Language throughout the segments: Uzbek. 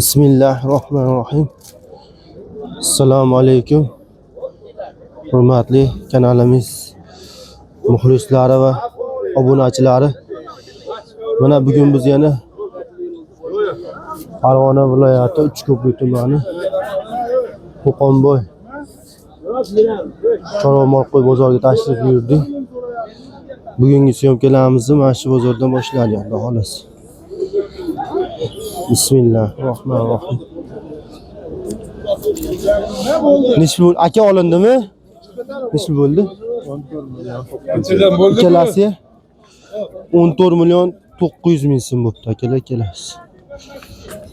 Bismillahirrohmanirrohim. Assalomu alaykum. Hurmatli kanalimiz muxlislari va obunachilari. Mana bugun biz yana Farg'ona viloyati Uchko'prik tumani Qo'qonboy Chorvamorqo'y bozoriga tashrif buyurdik. Bugungi syomkalarimizni mana shu bozordan boshladik, xolos. Bismillahirrohmanirrohim. Nechta aka olindimi? Nechta bo'ldi? 14 million. Ikkalasi 14 million 900 ming so'm bo'pti akalar, ikkalasi.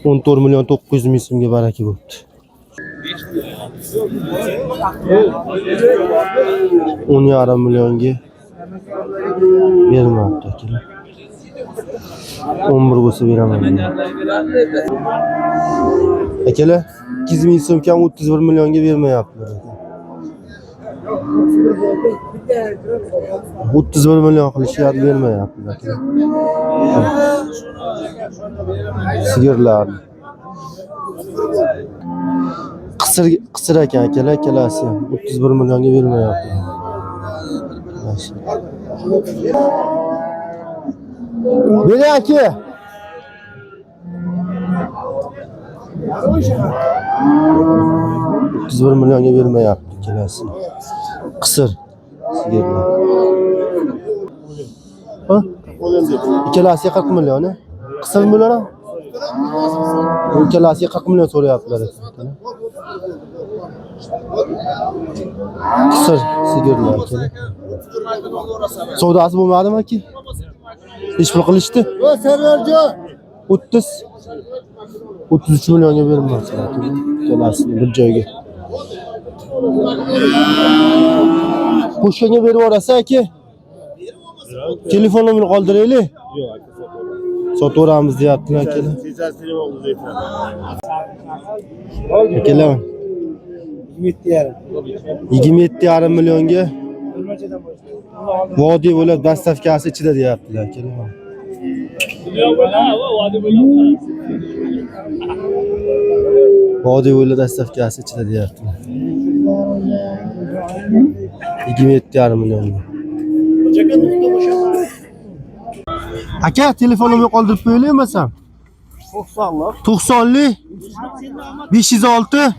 14 million 900 ming so'mga baraka bo'pti. 10,5 millionga bermabdi akalar. 11 bo'lsa beraman. Akalar 200 ming so'm kam 31 millionga bermayaptilar. 31 million qilishyapti, bermayaptilar. Sigirlar. Qisir ekan akalar, ikkalasi 31 millionga bermayapti. Bering aka. 31 millionga bermayapti ikkalasi. Qisir sigirlar. Ha? İkkalasiga 40 million. Qisir million ham? İkkalasiga 40 million so'rayaptilar akalar. Qisir sigirlar akalar. Savdosi bo'lmadimi aka? Hech pul qilishdi? Yo, Sarvarjo. 33 millionga bermoqchilar akalar. İkkalasini bir joyga. Qo'shga berib yuborasiz aka. Telefon nomerini qoldiraylik. Yo'q aka, sotaveramiz deyaptilar akalar. Akalar 27,5 millionga vodiy bo'lib dastavkasi ichida deyaptilar akalar. Vodiy bo'lib dastavkasi ichida deyaptilar. 27,5 millionga. Aka, telefonimni qoldirib qo'yaylikmasam? 90lik 506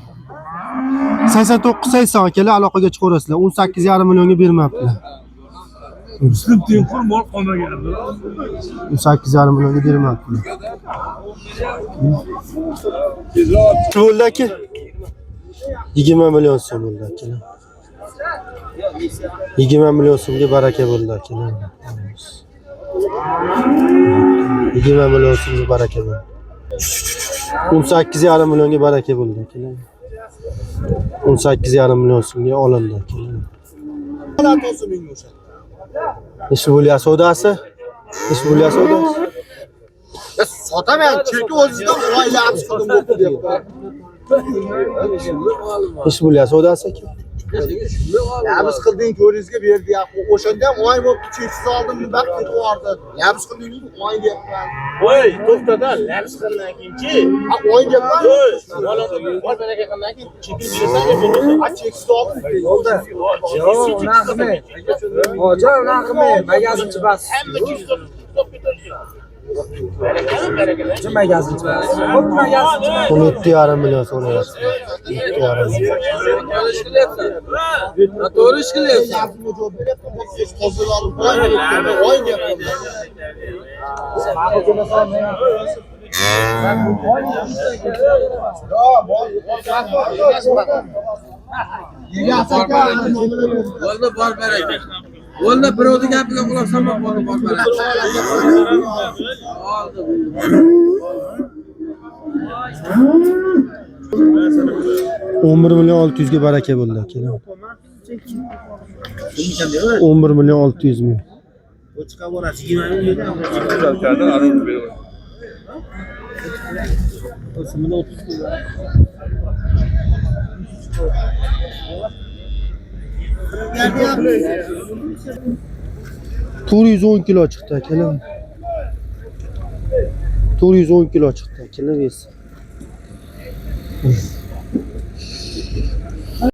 89 80 akalar, aloqaga chiqaverasizlar. 18,5 millionga bermabdilar. Muslim Tempur mol qolmaganlar. 18,5 millionga bermabdilar. Bo'ldi aka. 20 million so'm bo'ldi akalar. 20 million so'mga baraka bo'ldi akalar. 20 million so'mga baraka bo'ldi. 18,5 millionga baraka bo'ldi akalar. 18,5 million so'mga olindi akalar. Ish bo'lyapti savdosi? Ish bo'lyapti savdosi? Sotaman, chunki o'zidan oilamiz qildim bo'pti deb. Ish bo'lyapti savdosi aka. Biz qilding ko'ringizga berdi. O'shanda ham oy bo'lib cheksiz oldim, bak ketib yubordi. Biz qilding oy deyapman. Voy, to'xtadan, labs qilgan keyinchi. Oy deyapman. Bor baraka qilgan keyin chekib berasan. Cheksiz oldim. Yo'lda. Yo'q, naqmi. Hoji, naqmi. Magazinchi bas. Hamma chekib ketadi. Kim magazinchi bas? Ko'p magazinchi. 17,5 million so'rayapti. 17,5 million. To'g'ri ish qilyapsan. Oy deyapman. Bo'ldi, bor baraka. Bo'ldi, birovni gapiga quloq solma, bo'ldi, bor baraka. 11 million 600 ga baraka bo'ldi akalar. 11 million 600 ming. O chiqib borasiz 20 ming dedi. Chiqadi, arab beradi. O'simini 30 410 kilo chiqdi akalar. 410 kilo chiqdi akalar. Buyurun.